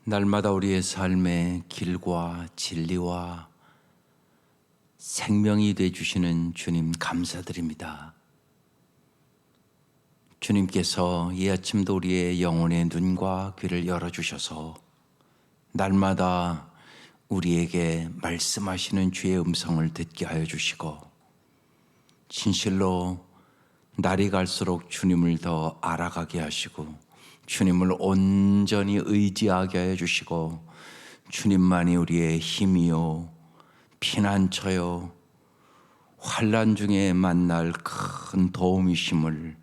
날마다 우리의 삶의 길과 진리와 생명이 되어주시는 주님 감사드립니다. 주님께서 이 아침도 우리의 영혼의 눈과 귀를 열어주셔서 날마다 우리에게 말씀하시는 주의 음성을 듣게 하여 주시고, 진실로 날이 갈수록 주님을 더 알아가게 하시고 주님을 온전히 의지하게 하여 주시고, 주님만이 우리의 힘이요 피난처요 환난 중에 만날 큰 도움이심을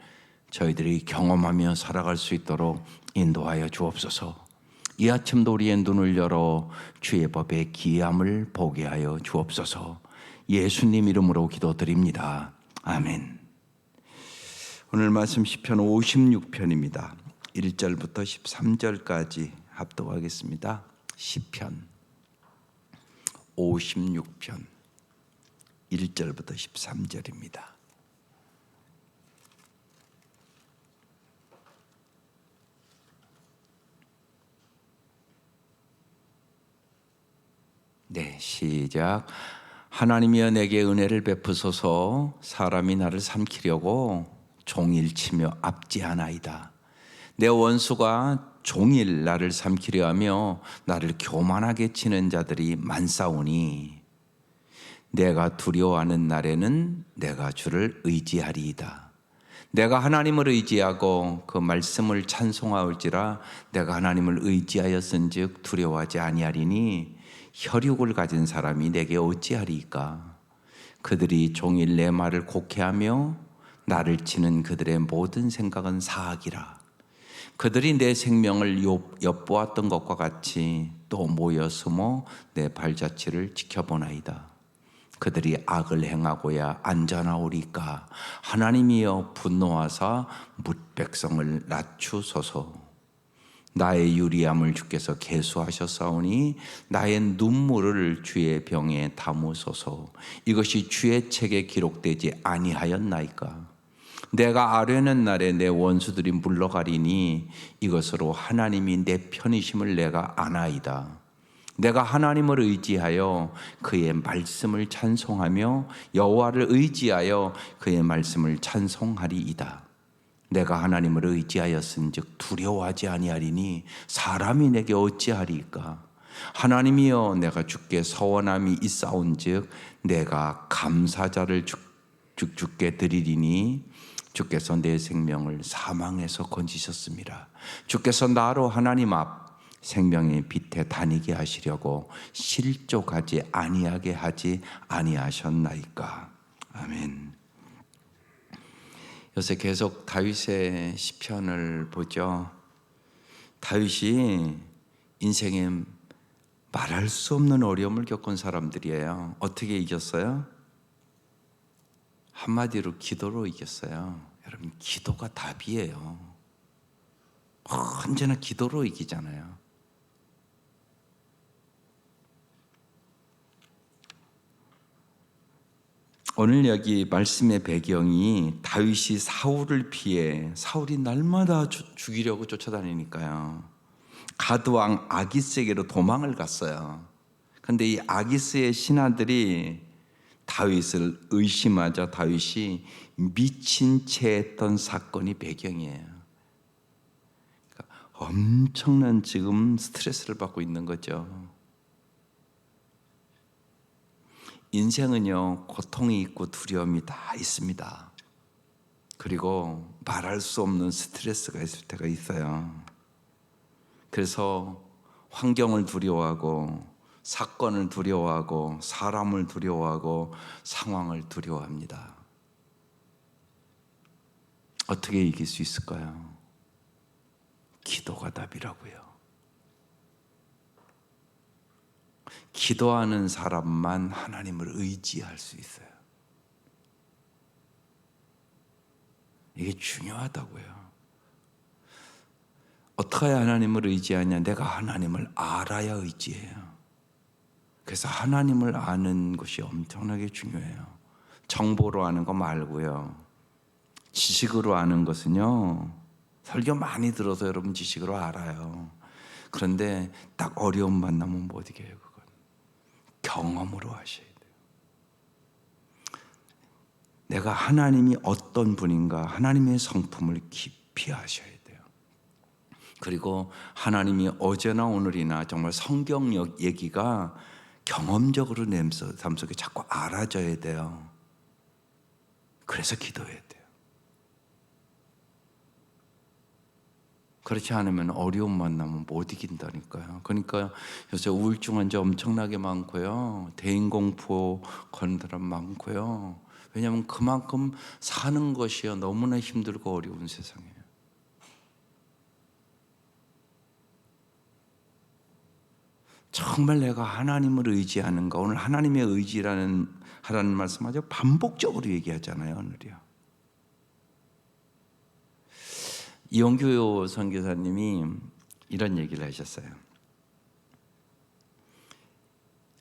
저희들이 경험하며 살아갈 수 있도록 인도하여 주옵소서. 이 아침도 우리의 눈을 열어 주의 법의 기이함을 보게 하여 주옵소서. 예수님 이름으로 기도드립니다. 아멘. 오늘 말씀 시편 56편입니다. 1절부터 13절까지 합독하겠습니다. 시편 56편 1절부터 13절입니다. 네, 시작. 하나님이여 내게 은혜를 베푸소서. 사람이 나를 삼키려고 종일 치며 압제하나이다. 내 원수가 종일 나를 삼키려 하며 나를 교만하게 치는 자들이 많사오니, 내가 두려워하는 날에는 내가 주를 의지하리이다. 내가 하나님을 의지하고 그 말씀을 찬송하올지라. 내가 하나님을 의지하였은즉 두려워하지 아니하리니 혈육을 가진 사람이 내게 어찌하리이까. 그들이 종일 내 말을 곡해하며 나를 치는 그들의 모든 생각은 사악이라. 그들이 내 생명을 엿보았던 것과 같이 또 모여 숨어 내 발자취를 지켜보나이다. 그들이 악을 행하고야 안전하오리까. 하나님이여 분노하사 뭇 백성을 낮추소서. 나의 유리함을 주께서 계수하셨사오니 나의 눈물을 주의 병에 담으소서. 이것이 주의 책에 기록되지 아니하였나이까. 내가 아뢰는 날에 내 원수들이 물러가리니 이것으로 하나님이 내 편이심을 내가 아나이다. 내가 하나님을 의지하여 그의 말씀을 찬송하며 여호와를 의지하여 그의 말씀을 찬송하리이다. 내가 하나님을 의지하였은즉 두려워하지 아니하리니 사람이 내게 어찌하리이까. 하나님이여 내가 주께 서원함이 있사온즉 내가 감사자를 주께 드리리니 주께서 내 생명을 사망에서 건지셨습니다. 주께서 나로 하나님 앞 생명의 빛에 다니게 하시려고 실족하지 아니하게 하지 아니하셨나이까. 아멘. 요새 계속 다윗의 시편을 보죠. 다윗이 인생에 말할 수 없는 어려움을 겪은 사람들이에요. 어떻게 이겼어요? 한마디로 기도로 이겼어요. 여러분, 기도가 답이에요. 언제나 기도로 이기잖아요. 오늘 여기 말씀의 배경이 다윗이 사울을 피해, 사울이 날마다 죽이려고 쫓아다니니까요, 가드왕 아기스에게로 도망을 갔어요. 그런데 이 아기스의 신하들이 다윗을 의심하자 다윗이 미친 채 했던 사건이 배경이에요. 그러니까 엄청난 지금 스트레스를 받고 있는 거죠. 인생은요, 고통이 있고 두려움이 다 있습니다. 그리고 말할 수 없는 스트레스가 있을 때가 있어요. 그래서 환경을 두려워하고 사건을 두려워하고 사람을 두려워하고 상황을 두려워합니다. 어떻게 이길 수 있을까요? 기도가 답이라고요. 기도하는 사람만 하나님을 의지할 수 있어요. 이게 중요하다고요. 어떻게 해야 하나님을 의지하냐? 내가 하나님을 알아야 의지해요. 그래서 하나님을 아는 것이 엄청나게 중요해요. 정보로 아는 거 말고요. 지식으로 아는 것은요, 설교 많이 들어서 여러분 지식으로 알아요. 그런데 딱 어려움 만나면 못 이겨요. 그건 경험으로 하셔야 돼요. 내가 하나님이 어떤 분인가 하나님의 성품을 깊이 아셔야 돼요. 그리고 하나님이 어제나 오늘이나 정말 성경 얘기가 경험적으로 내 삶 속에 자꾸 알아져야 돼요. 그래서 기도해야 돼요. 그렇지 않으면 어려움 만나면 못 이긴다니까요. 그러니까 요새 우울증 환자 엄청나게 많고요. 대인공포 거는 사람 많고요. 왜냐하면 그만큼 사는 것이요 너무나 힘들고 어려운 세상이에요. 정말 내가 하나님을 의지하는가? 오늘 하나님의 의지라는 하라는 말씀 아주 반복적으로 얘기하잖아요. 오늘이요. 이용규 선교사님이 이런 얘기를 하셨어요.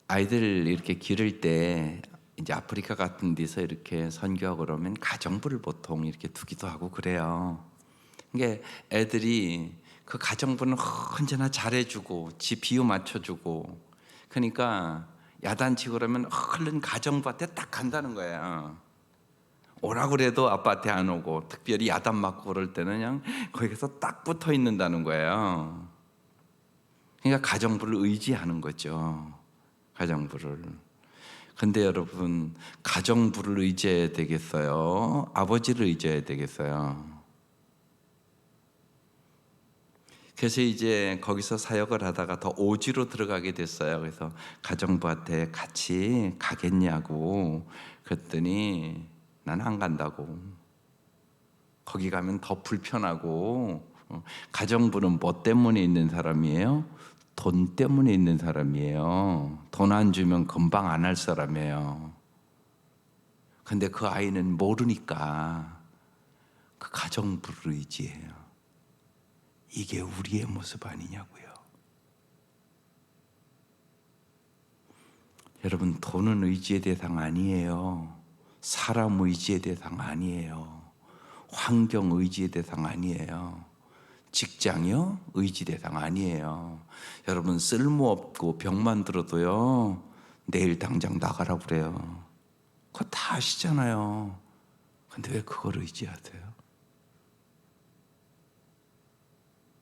아이들 이렇게 기를 때 이제 아프리카 같은 데서 이렇게 선교하고 그러면 가정부를 보통 이렇게 두기도 하고 그래요. 그러니까 애들이 그 가정부는 언제나 잘해주고 지 비유 맞춰주고 그러니까 야단치고 그러면 얼른 가정부한테 딱 간다는 거예요. 오라고 그래도 아빠한테 안 오고 특별히 야단 맞고 그럴 때는 그냥 거기서 딱 붙어 있는다는 거예요. 그러니까 가정부를 의지하는 거죠. 가정부를. 근데 여러분 가정부를 의지해야 되겠어요? 아버지를 의지해야 되겠어요? 그래서 이제 거기서 사역을 하다가 더 오지로 들어가게 됐어요. 그래서 가정부한테 같이 가겠냐고 그랬더니 난 안 간다고. 거기 가면 더 불편하고 가정부는 뭐 때문에 있는 사람이에요? 돈 때문에 있는 사람이에요. 돈 안 주면 금방 안 할 사람이에요. 근데 그 아이는 모르니까 그 가정부를 의지해요. 이게 우리의 모습 아니냐고요. 여러분 돈은 의지의 대상 아니에요. 사람 의지의 대상 아니에요. 환경 의지의 대상 아니에요. 직장이요? 의지 대상 아니에요. 여러분 쓸모없고 병만 들어도요 내일 당장 나가라고 그래요. 그거 다 아시잖아요. 근데 왜 그걸 의지하세요?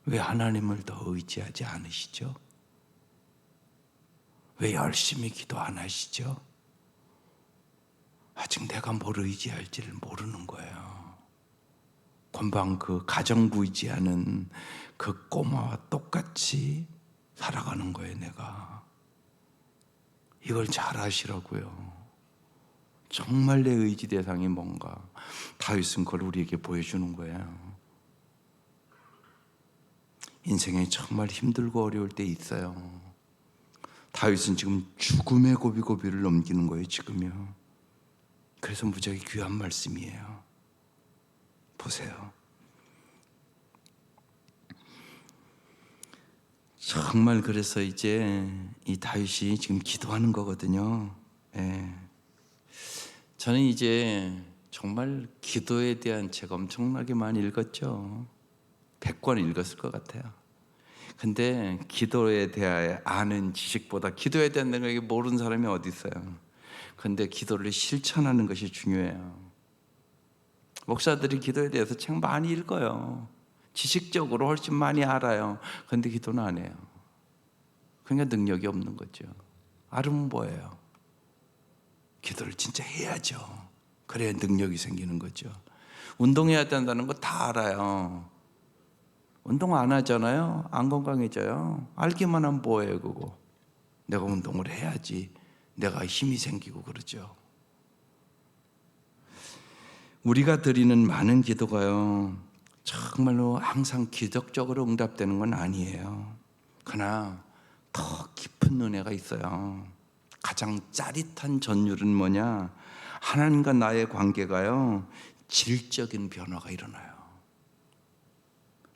왜 하나님을 더 의지하지 않으시죠? 왜 열심히 기도 안 하시죠? 아직 내가 뭘 의지할지를 모르는 거예요. 금방 그 가정부 의지하는 그 꼬마와 똑같이 살아가는 거예요. 내가 이걸 잘 아시라고요. 정말 내 의지 대상이 뭔가 다윗은 그걸 우리에게 보여주는 거예요. 인생에 정말 힘들고 어려울 때 있어요. 다윗은 지금 죽음의 고비고비를 넘기는 거예요. 지금요. 그래서 무지하게 귀한 말씀이에요. 보세요. 정말 그래서 이제 이 다윗이 지금 기도하는 거거든요. 예. 저는 이제 정말 기도에 대한 책 엄청나게 많이 읽었죠. 100권 읽었을 것 같아요. 근데 기도에 대해 아는 지식보다 기도에 대한 내용을 모르는 사람이 어디 있어요. 근데 기도를 실천하는 것이 중요해요. 목사들이 기도에 대해서 책 많이 읽어요. 지식적으로 훨씬 많이 알아요. 근데 기도는 안 해요. 그러니까 능력이 없는 거죠. 알으면 뭐예요? 기도를 진짜 해야죠. 그래야 능력이 생기는 거죠. 운동해야 된다는 거 다 알아요. 운동 안 하잖아요. 안 건강해져요. 알기만 하면 뭐예요 그거. 내가 운동을 해야지 내가 힘이 생기고 그러죠. 우리가 드리는 많은 기도가요 정말로 항상 기적적으로 응답되는 건 아니에요. 그러나 더 깊은 은혜가 있어요. 가장 짜릿한 전율은 뭐냐? 하나님과 나의 관계가요 질적인 변화가 일어나요.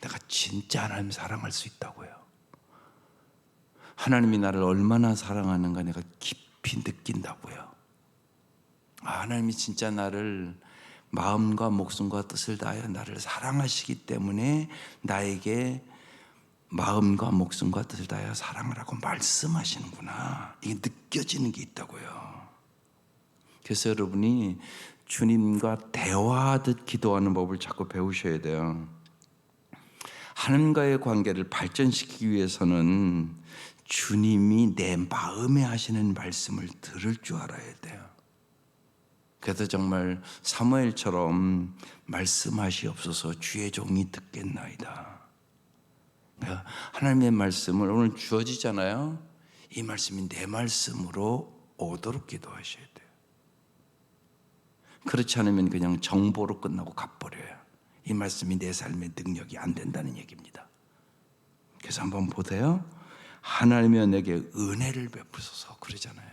내가 진짜 하나님 사랑할 수 있다고요. 하나님이 나를 얼마나 사랑하는가 내가 깊이 느낀다고요. 하나님이 진짜 나를 마음과 목숨과 뜻을 다하여 나를 사랑하시기 때문에 나에게 마음과 목숨과 뜻을 다하여 사랑을 하고 말씀하시는구나. 이게 느껴지는 게 있다고요. 그래서 여러분이 주님과 대화하듯 기도하는 법을 자꾸 배우셔야 돼요. 하나님과의 관계를 발전시키기 위해서는 주님이 내 마음에 하시는 말씀을 들을 줄 알아야 돼요. 그래서 정말 사무엘처럼 말씀하시옵소서 주의 종이 듣겠나이다. 그러니까 하나님의 말씀을 오늘 주어지잖아요. 이 말씀이 내 말씀으로 오도록 기도하셔야 돼요. 그렇지 않으면 그냥 정보로 끝나고 가버려요. 이 말씀이 내 삶의 능력이 안 된다는 얘기입니다. 그래서 한번 보세요. 하나님이 내게 은혜를 베푸소서 그러잖아요.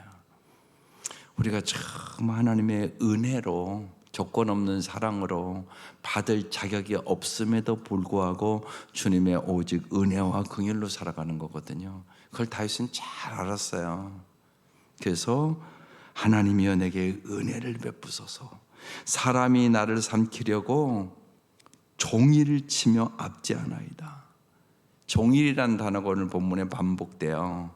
우리가 참 하나님의 은혜로 조건 없는 사랑으로 받을 자격이 없음에도 불구하고 주님의 오직 은혜와 긍휼로 살아가는 거거든요. 그걸 다윗은 잘 알았어요. 그래서 하나님이여 내게 은혜를 베푸소서. 사람이 나를 삼키려고 종이를 치며 압제하나이다. 종일이란 단어가 오늘 본문에 반복돼요.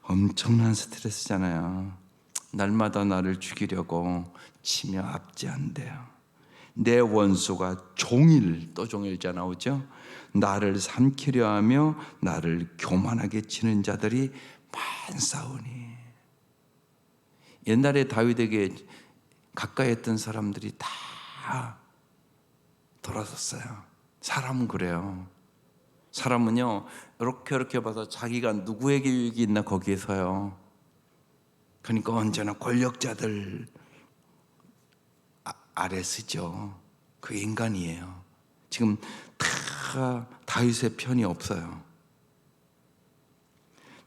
엄청난 스트레스잖아요. 날마다 나를 죽이려고 치며 압제한대요. 내 원수가 종일, 또 종일자 나오죠. 나를 삼키려 하며 나를 교만하게 치는 자들이 많사오니. 옛날에 다윗에게 가까이 했던 사람들이 다 돌아섰어요. 사람은 그래요. 사람은요 이렇게 봐서 자기가 누구에게 유익이 있나 거기에 서요. 그러니까 언제나 권력자들 아래 쓰죠. 그 인간이에요. 지금 다 다윗의 편이 없어요.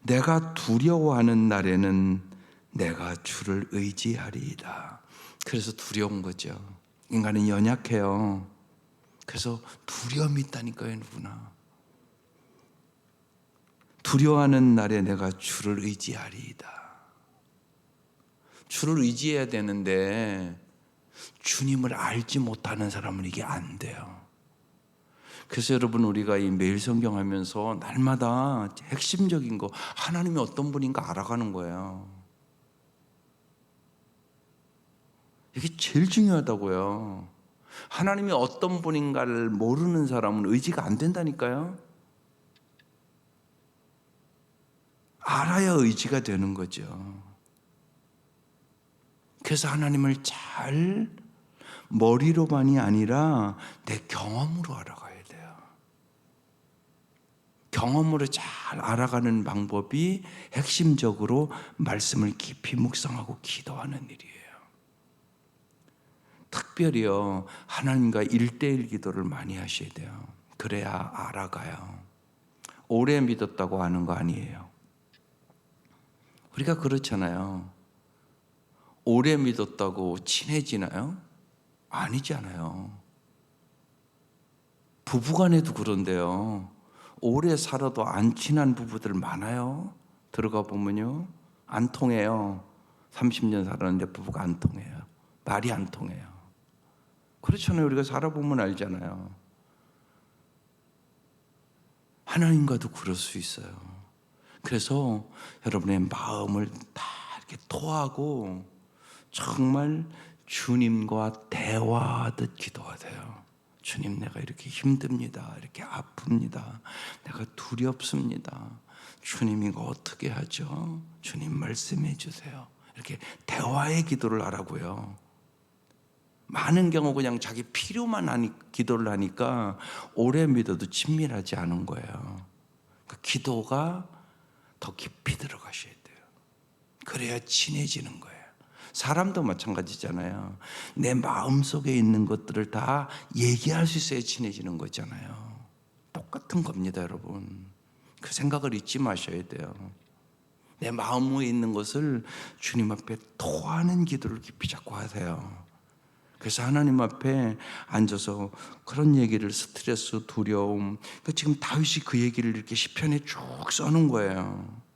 내가 두려워하는 날에는 내가 주를 의지하리이다. 그래서 두려운 거죠. 인간은 연약해요. 그래서 두려움이 있다니까요, 누구나. 두려워하는 날에 내가 주를 의지하리이다. 주를 의지해야 되는데 주님을 알지 못하는 사람은 이게 안 돼요. 그래서 여러분 우리가 이 매일 성경하면서 날마다 핵심적인 거 하나님이 어떤 분인가 알아가는 거예요. 이게 제일 중요하다고요. 하나님이 어떤 분인가를 모르는 사람은 의지가 안 된다니까요. 알아야 의지가 되는 거죠. 그래서 하나님을 잘 머리로만이 아니라 내 경험으로 알아가야 돼요. 경험으로 잘 알아가는 방법이 핵심적으로 말씀을 깊이 묵상하고 기도하는 일이에요. 특별히요 하나님과 1:1 기도를 많이 하셔야 돼요. 그래야 알아가요. 오래 믿었다고 하는 거 아니에요. 우리가 그렇잖아요. 오래 믿었다고 친해지나요? 아니잖아요. 부부간에도 그런데요. 오래 살아도 안 친한 부부들 많아요. 들어가 보면요. 안 통해요. 30년 살았는데 부부가 안 통해요. 말이 안 통해요. 그렇잖아요. 우리가 살아보면 알잖아요. 하나님과도 그럴 수 있어요. 그래서 여러분의 마음을 다 이렇게 토하고 정말 주님과 대화하듯 기도하세요. 주님, 내가 이렇게 힘듭니다. 이렇게 아픕니다. 내가 두렵습니다. 주님, 이거 어떻게 하죠? 주님, 말씀해 주세요. 이렇게 대화의 기도를 하라고요. 많은 경우 그냥 자기 필요만 기도를 하니까 오래 믿어도 친밀하지 않은 거예요. 그 기도가 더 깊이 들어가셔야 돼요. 그래야 친해지는 거예요. 사람도 마찬가지잖아요. 내 마음속에 있는 것들을 다 얘기할 수 있어야 친해지는 거잖아요. 똑같은 겁니다, 여러분. 그 생각을 잊지 마셔야 돼요. 내 마음에 있는 것을 주님 앞에 토하는 기도를 깊이 자꾸 하세요. 그래서 하나님 앞에 앉아서 그런 얘기를 스트레스, 두려움, 그러니까 지금 다윗이 그 얘기를 이렇게 시편에 쭉 써놓은 거예요.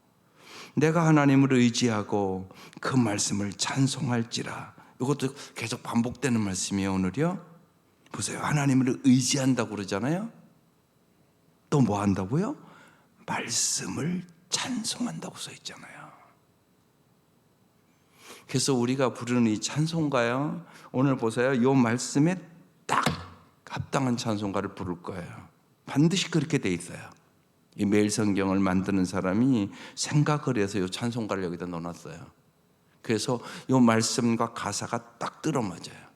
내가 하나님을 의지하고 그 말씀을 찬송할지라. 이것도 계속 반복되는 말씀이에요. 오늘요. 보세요. 하나님을 의지한다고 그러잖아요. 또 뭐 한다고요? 말씀을 찬송한다고 써 있잖아요. 그래서 우리가 부르는 이 찬송가요, 오늘 보세요. 이 말씀에 딱 합당한 찬송가를 부를 거예요. 반드시 그렇게 돼 있어요. 이 매일 성경을 만드는 사람이 생각을 해서 이 찬송가를 여기다 넣어놨어요. 그래서 이 말씀과 가사가 딱 들어맞아요.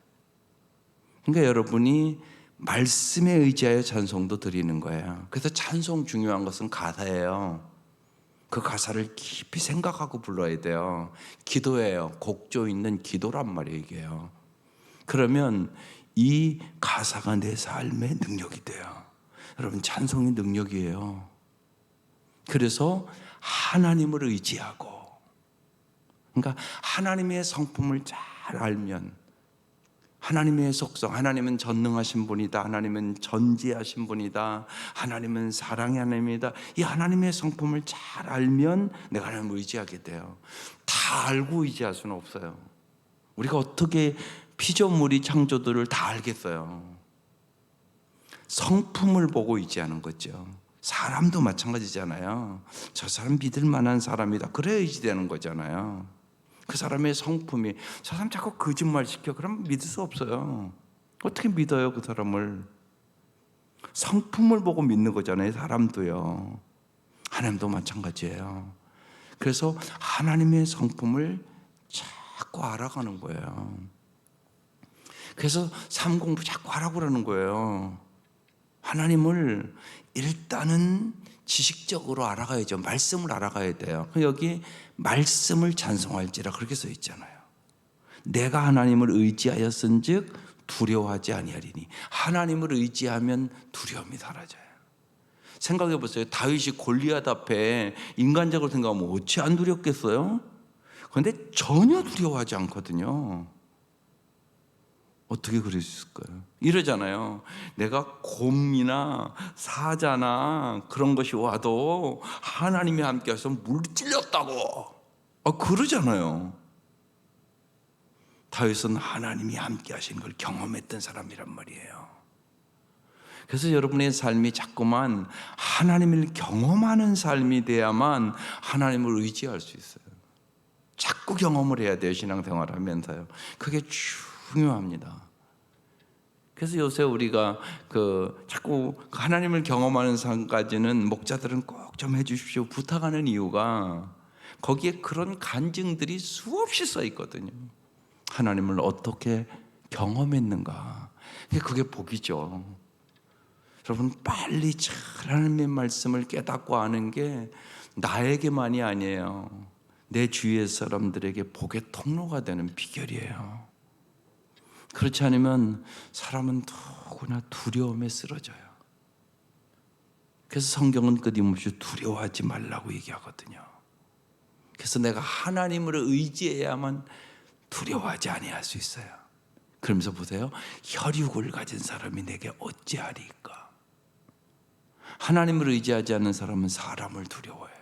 그러니까 여러분이 말씀에 의지하여 찬송도 드리는 거예요. 그래서 찬송 중요한 것은 가사예요. 그 가사를 깊이 생각하고 불러야 돼요. 기도예요. 곡조 있는 기도란 말이에요, 이게요. 그러면 이 가사가 내 삶의 능력이 돼요. 여러분, 찬송이 능력이에요. 그래서 하나님을 의지하고, 그러니까 하나님의 성품을 잘 알면, 하나님의 속성, 하나님은 전능하신 분이다, 하나님은 전지하신 분이다, 하나님은 사랑의 하나님이다, 이 하나님의 성품을 잘 알면 내가 하나님을 의지하게 돼요. 다 알고 의지할 수는 없어요. 우리가 어떻게 피조물이 창조들을 다 알겠어요. 성품을 보고 의지하는 거죠. 사람도 마찬가지잖아요. 저 사람 믿을 만한 사람이다, 그래야 의지되는 거잖아요. 그 사람의 성품이, 저 사람 자꾸 거짓말 시켜, 그러면 믿을 수 없어요. 어떻게 믿어요, 그 사람을? 성품을 보고 믿는 거잖아요, 사람도요. 하나님도 마찬가지예요. 그래서 하나님의 성품을 자꾸 알아가는 거예요. 그래서 삶 공부 자꾸 하라고 그러는 거예요. 하나님을 일단은 지식적으로 알아가야죠. 말씀을 알아가야 돼요. 여기 말씀을 찬송할지라 그렇게 써 있잖아요. 내가 하나님을 의지하였은즉 두려워하지 아니하리니. 하나님을 의지하면 두려움이 사라져요. 생각해 보세요. 다윗이 골리앗 앞에 인간적으로 생각하면 어찌 안 두렵겠어요? 그런데 전혀 두려워하지 않거든요. 어떻게 그럴 수 있을까요? 이러잖아요. 내가 곰이나 사자나 그런 것이 와도 하나님이 함께해서 물질렸다고 그러잖아요. 다윗은 하나님이 함께하신 걸 경험했던 사람이란 말이에요. 그래서 여러분의 삶이 자꾸만 하나님을 경험하는 삶이 돼야만 하나님을 의지할 수 있어요. 자꾸 경험을 해야 돼요, 신앙생활을 하면서요. 그게 중요합니다. 그래서 요새 우리가 자꾸 하나님을 경험하는 삶까지는 목자들은 꼭 좀 해주십시오 부탁하는 이유가, 거기에 그런 간증들이 수없이 써 있거든요. 하나님을 어떻게 경험했는가, 그게 복이죠. 여러분, 빨리 잘 하나님의 말씀을 깨닫고 아는 게 나에게만이 아니에요. 내 주위의 사람들에게 복의 통로가 되는 비결이에요. 그렇지 않으면 사람은 누구나 두려움에 쓰러져요. 그래서 성경은 끊임없이 두려워하지 말라고 얘기하거든요. 그래서 내가 하나님을 의지해야만 두려워하지 아니할 수 있어요. 그러면서 보세요. 혈육을 가진 사람이 내게 어찌하리까. 하나님을 의지하지 않는 사람은 사람을 두려워해요.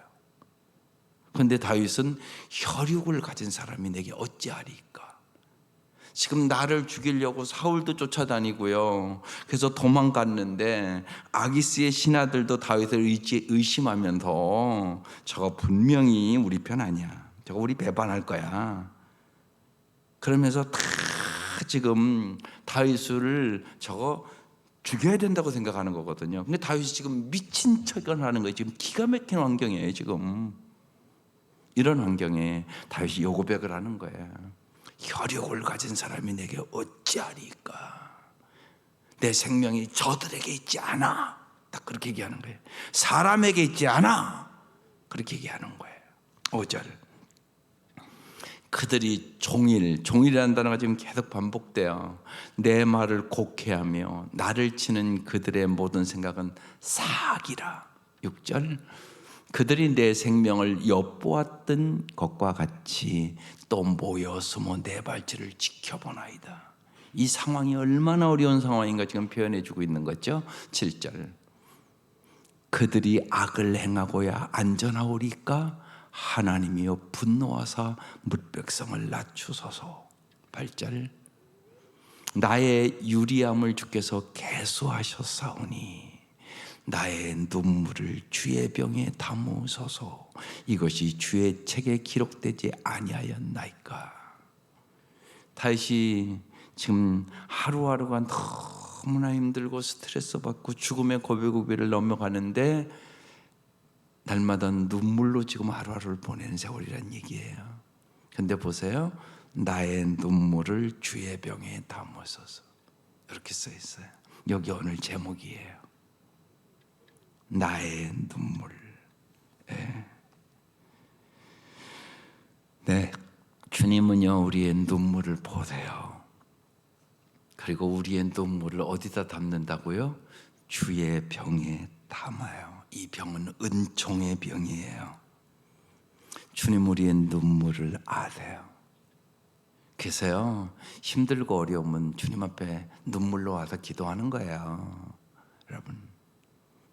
그런데 다윗은 혈육을 가진 사람이 내게 어찌하리까. 지금 나를 죽이려고 사울도 쫓아다니고요. 그래서 도망갔는데 아기스의 신하들도 다윗을 의심하면서 저거 분명히 우리 편 아니야, 저거 우리 배반할 거야, 그러면서 다 지금 다윗을 저거 죽여야 된다고 생각하는 거거든요. 근데 다윗이 지금 미친 척을 하는 거예요. 지금 기가 막힌 환경이에요. 지금 이런 환경에 다윗이 요고백을 하는 거예요. 혈육을 가진 사람이 내게 어찌하리까. 내 생명이 저들에게 있지 않아. 딱 그렇게 얘기하는 거예요. 사람에게 있지 않아. 그렇게 얘기하는 거예요. 5절. 그들이 종일이라는 단어가 지금 계속 반복돼요. 내 말을 곡해하며 나를 치는 그들의 모든 생각은 사악이라. 6절. 그들이 내 생명을 엿보았던 것과 같이 또 모여 숨어 내 발치를 지켜보나이다. 이 상황이 얼마나 어려운 상황인가 지금 표현해 주고 있는 거죠. 7절. 그들이 악을 행하고야 안전하오리까. 하나님이여 분노하사 뭇백성을 낮추소서. 8절. 나의 유리함을 주께서 계수하셨사오니 나의 눈물을 주의 병에 담으소서. 이것이 주의 책에 기록되지 아니하였나이까. 다윗이 지금 하루하루가 너무나 힘들고 스트레스 받고 죽음의 고비고비를 넘어가는데 날마다 눈물로 지금 하루하루를 보내는 세월이란 얘기예요. 근데 보세요. 나의 눈물을 주의 병에 담으소서. 이렇게 써 있어요. 여기 오늘 제목이에요. 나의 눈물. 네, 주님은요 우리의 눈물을 보세요. 그리고 우리의 눈물을 어디다 담는다고요? 주의 병에 담아요. 이 병은 은총의 병이에요. 주님 우리의 눈물을 아세요. 그래서요 힘들고 어려우면 주님 앞에 눈물로 와서 기도하는 거예요. 여러분,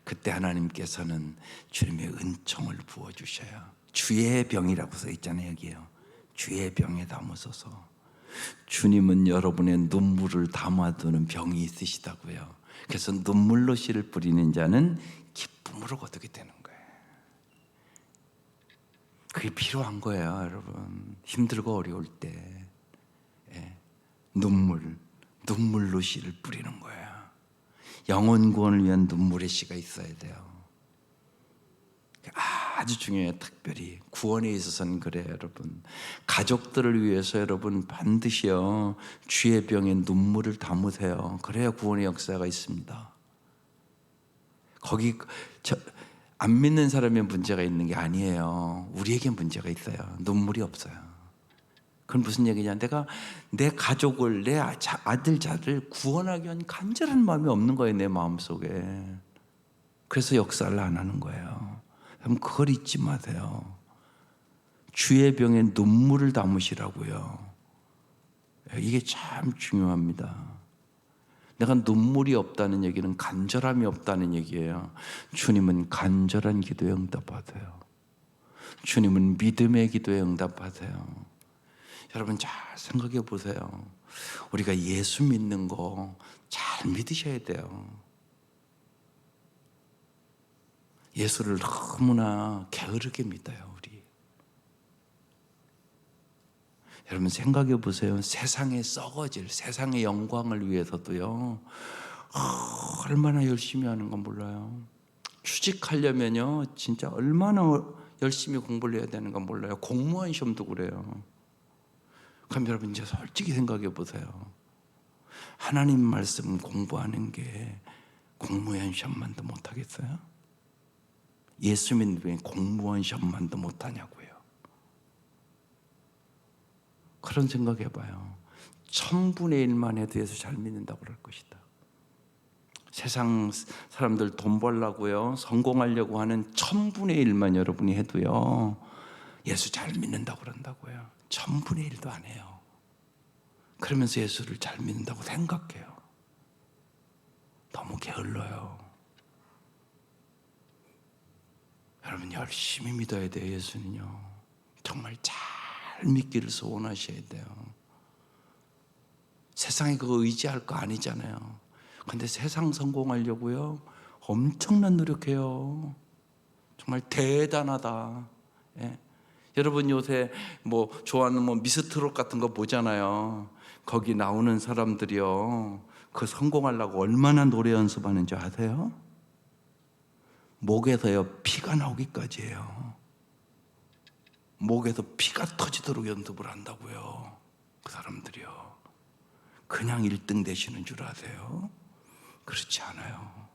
그때 하나님께서는 주님의 은총을 부어주셔요. 주의 병이라고 써 있잖아요. 여기요, 주의 병에 담으소서. 주님은 여러분의 눈물을 담아두는 병이 있으시다고요. 그래서 눈물로 씨를 뿌리는 자는 기쁨으로 거두게 되는 거예요. 그게 필요한 거예요. 여러분, 힘들고 어려울 때 눈물로 씨를 뿌리는 거예요. 영혼 구원을 위한 눈물의 씨가 있어야 돼요. 아주 중요해요. 특별히 구원에 있어서는 그래요. 여러분, 가족들을 위해서 여러분 반드시요 주의 병에 눈물을 담으세요. 그래야 구원의 역사가 있습니다. 거기 안 믿는 사람의 문제가 있는 게 아니에요. 우리에게 문제가 있어요. 눈물이 없어요. 그건 무슨 얘기냐? 내가 내 가족을, 내 아들 자를 구원하기 위한 간절한 마음이 없는 거예요. 내 마음속에. 그래서 역사를 안 하는 거예요. 그럼 그걸 잊지 마세요. 주의 병에 눈물을 담으시라고요. 이게 참 중요합니다. 내가 눈물이 없다는 얘기는 간절함이 없다는 얘기예요. 주님은 간절한 기도에 응답하세요. 주님은 믿음의 기도에 응답하세요. 여러분 잘 생각해 보세요. 우리가 예수 믿는 거 잘 믿으셔야 돼요. 예수를 너무나 게으르게 믿어요, 우리. 여러분 생각해 보세요. 세상에 썩어질, 세상의 영광을 위해서도요, 얼마나 열심히 하는 건 몰라요. 취직하려면요, 진짜 얼마나 열심히 공부를 해야 되는 건 몰라요. 공무원 시험도 그래요. 그럼 여러분 이제 솔직히 생각해 보세요. 하나님 말씀 공부하는 게 공무원 시험만도 못하겠어요? 예수 믿는 왜 공무원 시험만도 못하냐고요. 그런 생각해봐요. 1000분의 1만 해도 예수 잘 믿는다고 그럴 것이다. 세상 사람들 돈 벌려고요, 성공하려고 하는 1000분의 1만 여러분이 해도요, 예수 잘 믿는다고 그런다고요. 1000분의 1도 안 해요. 그러면서 예수를 잘 믿는다고 생각해요. 너무 게을러요. 여러분 열심히 믿어야 돼요. 예수는요 정말 잘 믿기를 소원하셔야 돼요. 세상에 그거 의지할 거 아니잖아요. 근데 세상 성공하려고요 엄청난 노력해요. 정말 대단하다. 예. 여러분 요새 뭐 좋아하는 뭐 미스트롯 같은 거 보잖아요. 거기 나오는 사람들이요, 그 성공하려고 얼마나 노래 연습하는지 아세요? 목에서요 피가 나오기까지 해요. 목에서 피가 터지도록 연습을 한다고요. 그 사람들이요. 그냥 1등 되시는 줄 아세요? 그렇지 않아요.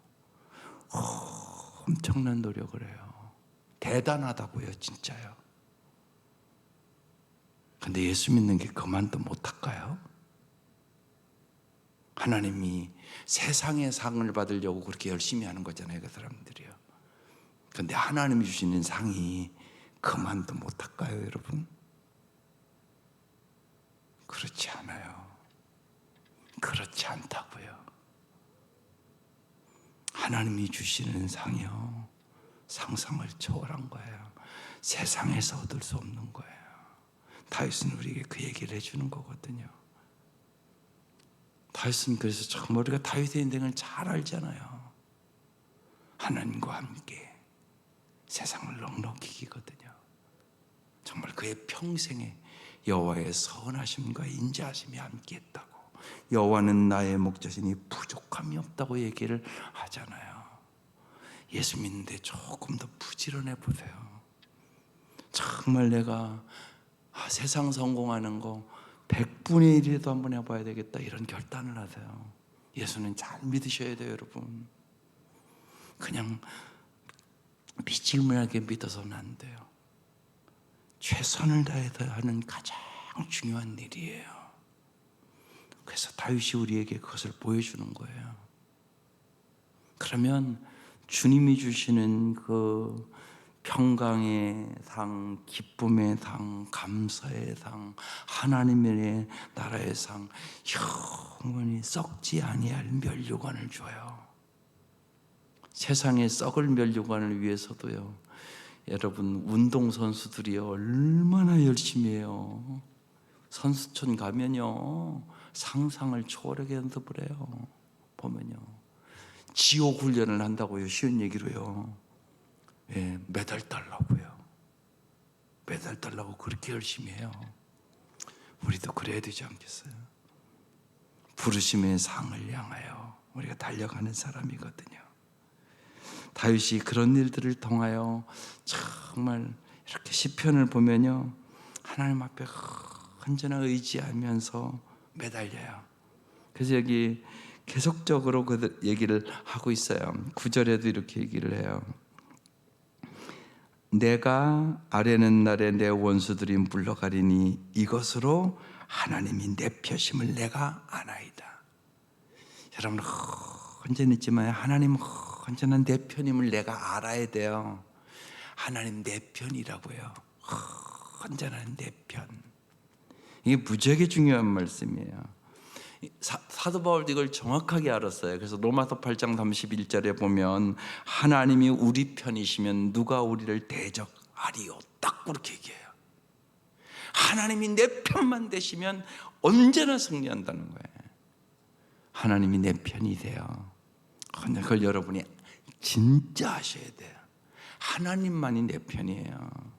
엄청난 노력을 해요. 대단하다고요, 진짜요. 근데 예수 믿는 게 그만도 못할까요? 하나님이 세상의 상을 받으려고 그렇게 열심히 하는 거잖아요, 그 사람들이요. 근데 하나님이 주시는 상이 그만도 못할까요, 여러분? 그렇지 않아요. 그렇지 않다고요. 하나님이 주시는 상이요, 상상을 초월한 거예요. 세상에서 얻을 수 없는 거예요. 다윗은 우리에게 그 얘기를 해주는 거거든요. 다윗은 그래서 정말 우리가 다윗의 인생을 잘 알잖아요. 하나님과 함께 세상을 넉넉히 이기거든요. 정말 그의 평생에 여호와의 선하심과 인자하심이 함께했다고, 여호와는 나의 목자시니 부족함이 없다고 얘기를 하잖아요. 예수 믿는데 조금 더 부지런해 보세요. 정말 내가 세상 성공하는 거 100분의 1이라도 한번 해봐야 되겠다, 이런 결단을 하세요. 예수는 잘 믿으셔야 돼요, 여러분. 그냥 믿음하게 믿어서는 안 돼요. 최선을 다해서 하는 가장 중요한 일이에요. 그래서 다윗이 우리에게 그것을 보여주는 거예요. 그러면 주님이 주시는 그 평강의 상, 기쁨의 상, 감사의 상, 하나님의 나라의 상, 영원히 썩지 아니할 면류관을 줘요. 세상에 썩을 면류관을 위해서도요, 여러분, 운동선수들이요 얼마나 열심히 해요. 선수촌 가면요 상상을 초월하게 연습을 해요. 보면요, 지옥 훈련을 한다고요. 쉬운 얘기로요. 예, 메달 달라고요. 메달 달라고 그렇게 열심히 해요. 우리도 그래야 되지 않겠어요? 부르심의 상을 향하여 우리가 달려가는 사람이거든요. 다윗이 그런 일들을 통하여 정말 이렇게 시편을 보면요, 하나님 앞에 언제나 의지하면서 매달려요. 그래서 여기 계속적으로 그 얘기를 하고 있어요. 9절에도 이렇게 얘기를 해요. 내가 아뢰는 날에 내 원수들이 물러가리니 이것으로 하나님이 내 표심을 내가 아나이다. 여러분, 언제나 있지만 하나님 언제나 내 편임을 내가 알아야 돼요. 하나님 내 편이라고요. 언제나 내 편. 이게 무지하게 중요한 말씀이에요. 사도 바울도 이걸 정확하게 알았어요. 그래서 로마서 8장 31절에 보면 하나님이 우리 편이시면 누가 우리를 대적하리요, 딱 그렇게 얘기해요. 하나님이 내 편만 되시면 언제나 승리한다는 거예요. 하나님이 내 편이세요. 그걸 여러분이 진짜 아셔야 돼요. 하나님만이 내 편이에요.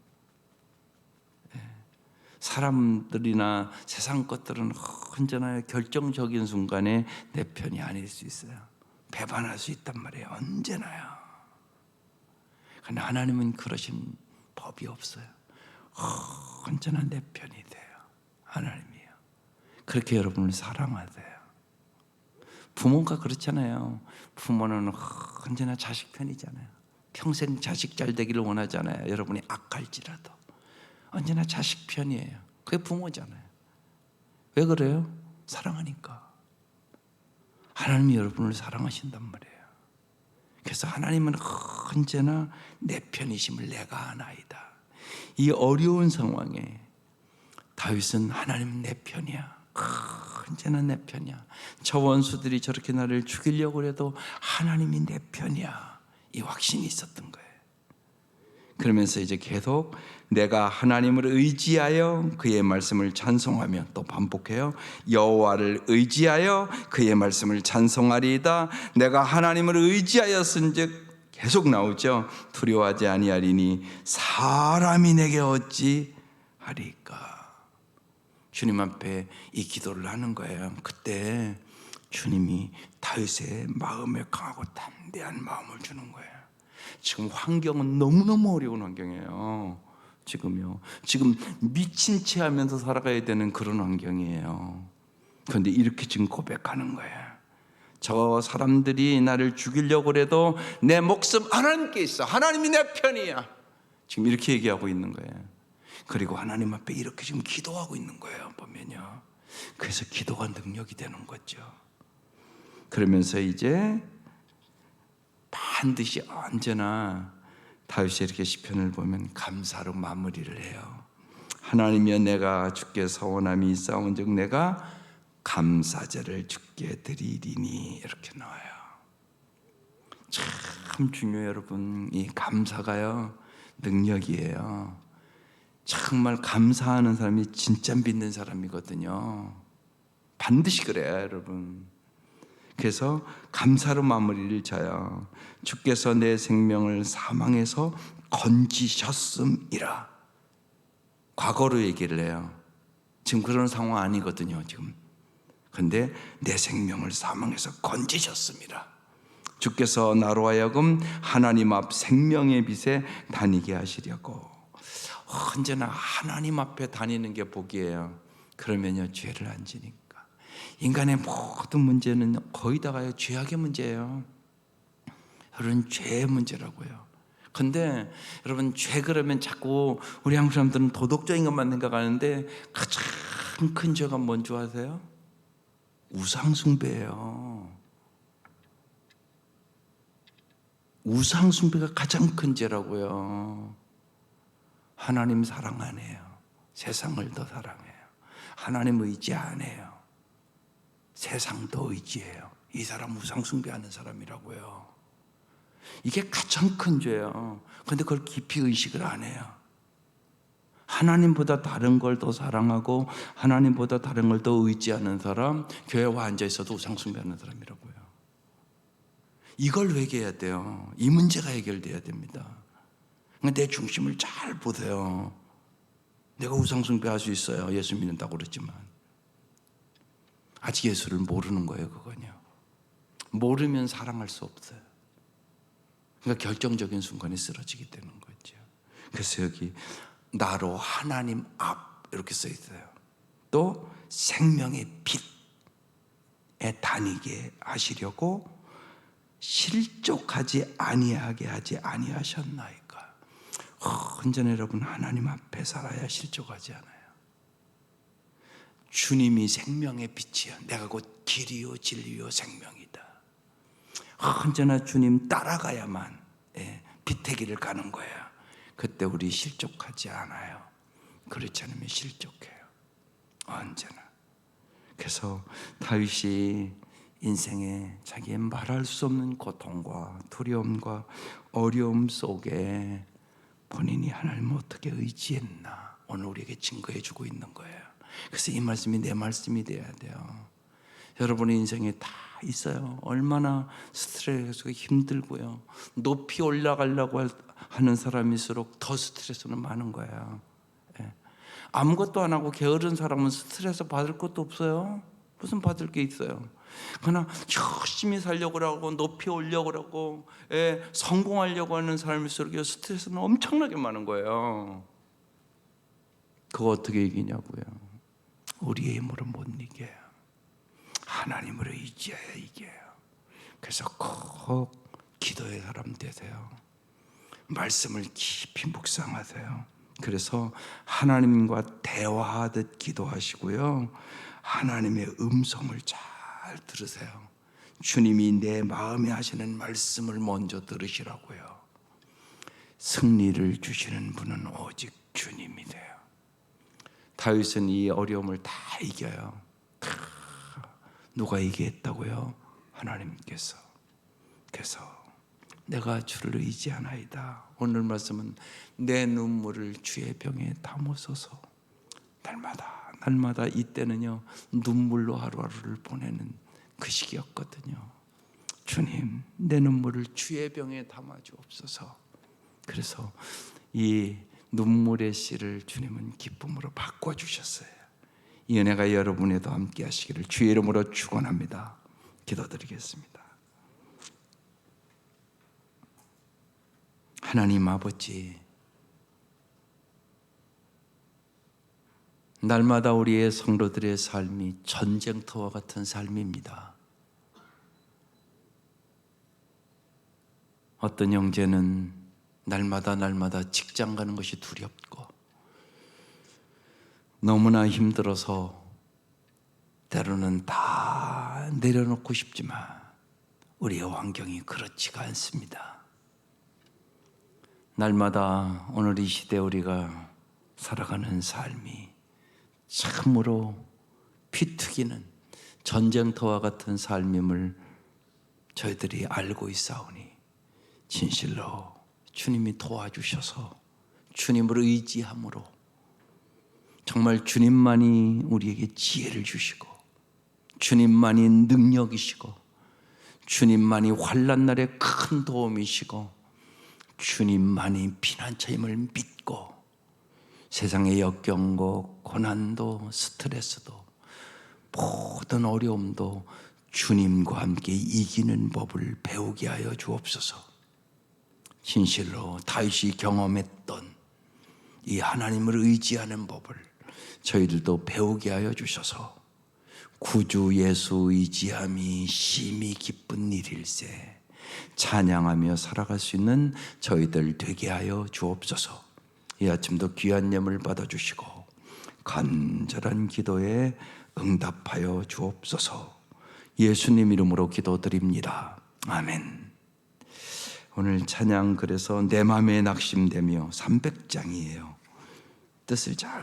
사람들이나 세상 것들은 언제나 결정적인 순간에 내 편이 아닐 수 있어요. 배반할 수 있단 말이에요. 언제나요. 그런데 하나님은 그러신 법이 없어요. 언제나 내 편이 돼요. 하나님이요. 그렇게 여러분을 사랑하세요. 부모가 그렇잖아요. 부모는 언제나 자식 편이잖아요. 평생 자식 잘 되기를 원하잖아요. 여러분이 악할지라도 언제나 자식 편이에요. 그게 부모잖아요. 왜 그래요? 사랑하니까. 하나님이 여러분을 사랑하신단 말이에요. 그래서 하나님은 언제나 내 편이심을 내가 아나이다. 이 어려운 상황에 다윗은 하나님 내 편이야. 언제나 내 편이야. 저 원수들이 저렇게 나를 죽이려고 해도 하나님이 내 편이야. 이 확신이 있었던 거예요. 그러면서 이제 계속 내가 하나님을 의지하여 그의 말씀을 찬송하며, 또 반복해요. 여호와를 의지하여 그의 말씀을 찬송하리이다. 내가 하나님을 의지하였은즉, 계속 나오죠. 두려워하지 아니하리니 사람이 내게 어찌 하리까. 주님 앞에 이 기도를 하는 거예요. 그때 주님이 다윗의 마음에 강하고 담대한 마음을 주는 거예요. 지금 환경은 너무너무 어려운 환경이에요. 지금 미친 채 하면서 살아가야 되는 그런 환경이에요. 그런데 이렇게 지금 고백하는 거예요. 저 사람들이 나를 죽이려고 해도 내 목숨 하나님께 있어. 하나님이 내 편이야. 지금 이렇게 얘기하고 있는 거예요. 그리고 하나님 앞에 이렇게 지금 기도하고 있는 거예요. 보면요. 그래서 기도가 능력이 되는 거죠. 그러면서 이제 반드시 언제나 다윗이 이렇게 시편을 보면 감사로 마무리를 해요. 하나님이여, 내가 주께 서원함이 있사온즉 내가 감사제를 주께 드리리니, 이렇게 나와요. 참 중요해요, 여러분. 이 감사가요 능력이에요. 정말 감사하는 사람이 진짜 믿는 사람이거든요. 반드시 그래요, 여러분. 그래서 감사로 마무리를 져요. 주께서 내 생명을 사망에서 건지셨음이라. 과거로 얘기를 해요. 지금 그런 상황 아니거든요, 지금. 근데 내 생명을 사망에서 건지셨습니다. 주께서 나로 하여금 하나님 앞 생명의 빛에 다니게 하시려고. 언제나 하나님 앞에 다니는 게 복이에요. 그러면요, 죄를 안 지니까. 인간의 모든 문제는 거의 다가요 죄악의 문제예요. 여러분, 죄의 문제라고요. 근데 여러분, 죄 그러면 자꾸 우리 한국 사람들은 도덕적인 것만 생각하는데 가장 큰 죄가 뭔지 아세요? 우상숭배예요. 우상숭배가 가장 큰 죄라고요. 하나님 사랑 안 해요. 세상을 더 사랑해요. 하나님 의지 안 해요. 세상도 의지해요. 이 사람 우상숭배하는 사람이라고요. 이게 가장 큰 죄예요. 그런데 그걸 깊이 의식을 안 해요. 하나님보다 다른 걸 더 사랑하고 하나님보다 다른 걸 더 의지하는 사람, 교회 와 앉아 있어도 우상숭배하는 사람이라고요. 이걸 회개해야 돼요. 이 문제가 해결돼야 됩니다. 내 중심을 잘 보세요. 내가 우상숭배할 수 있어요. 예수 믿는다고 그랬지만 아직 예수를 모르는 거예요. 그건요. 모르면 사랑할 수 없어요. 그러니까 결정적인 순간에 쓰러지게 되는 거죠. 그래서 여기 나로 하나님 앞 이렇게 써 있어요. 또 생명의 빛에 다니게 하시려고 실족하지 아니하게 하지 아니하셨나이까. 언제나 여러분, 하나님 앞에 살아야 실족하지 않아요. 주님이 생명의 빛이야. 내가 곧 길이요 진리요 생명이다. 언제나 주님 따라가야만 빛의 길을 가는 거야. 그때 우리 실족하지 않아요. 그렇지 않으면 실족해요. 언제나. 그래서 다윗이 인생에 자기의 말할 수 없는 고통과 두려움과 어려움 속에 본인이 하나님을 어떻게 의지했나 오늘 우리에게 증거해 주고 있는 거예요. 그래서 이 말씀이 내 말씀이 돼야 돼요. 여러분의 인생에 다 있어요. 얼마나 스트레스가 힘들고요. 높이 올라가려고 하는 사람일수록 더 스트레스는 많은 거예요. 아무것도 안 하고 게으른 사람은 스트레스 받을 것도 없어요. 무슨 받을 게 있어요. 그러나 열심히 살려고 하고 높이 올려고 하고 성공하려고 하는 사람일수록 스트레스는 엄청나게 많은 거예요. 그거 어떻게 이기냐고요. 우리의 힘으로 못 이겨요. 하나님을 의지해야 이겨요. 그래서 꼭 기도의 사람 되세요. 말씀을 깊이 묵상하세요. 그래서 하나님과 대화하듯 기도하시고요. 하나님의 음성을 잘 들으세요. 주님이 내 마음에 하시는 말씀을 먼저 들으시라고요. 승리를 주시는 분은 오직 주님이세요. 다윗은 이 어려움을 다 이겨요. 누가 이기겠다고요? 하나님께서. 그래서 내가 주를 의지하나이다. 오늘 말씀은 내 눈물을 주의 병에 담으소서. 날마다 이때는요 눈물로 하루하루를 보내는 그 시기였거든요. 주님, 내 눈물을 주의 병에 담아 주옵소서. 그래서 이 눈물의 씨를 주님은 기쁨으로 바꿔 주셨어요. 이 은혜가 여러분에도 함께 하시기를 주의 이름으로 축원합니다. 기도드리겠습니다. 하나님 아버지, 날마다 우리의 성도들의 삶이 전쟁터와 같은 삶입니다. 어떤 형제는 날마다 직장 가는 것이 두렵고 너무나 힘들어서 때로는 다 내려놓고 싶지만 우리의 환경이 그렇지가 않습니다. 날마다 오늘 이 시대 우리가 살아가는 삶이 참으로 피 튀기는 전쟁터와 같은 삶임을 저희들이 알고 있사오니 진실로 주님이 도와주셔서 주님을 의지함으로 정말 주님만이 우리에게 지혜를 주시고 주님만이 능력이시고 주님만이 환난 날에 큰 도움이시고 주님만이 피난처임을 믿고 세상의 역경고 고난도 스트레스도 모든 어려움도 주님과 함께 이기는 법을 배우게 하여 주옵소서. 진실로 다윗이 경험했던 이 하나님을 의지하는 법을 저희들도 배우게 하여 주셔서 구주 예수 의지함이 심히 기쁜 일일세 찬양하며 살아갈 수 있는 저희들 되게 하여 주옵소서. 이 아침도 귀한 예물 받아주시고 간절한 기도에 응답하여 주옵소서. 예수님 이름으로 기도드립니다. 아멘. 오늘 찬양 그래서 내 맘에 낙심되며 300장이에요. 뜻을 잘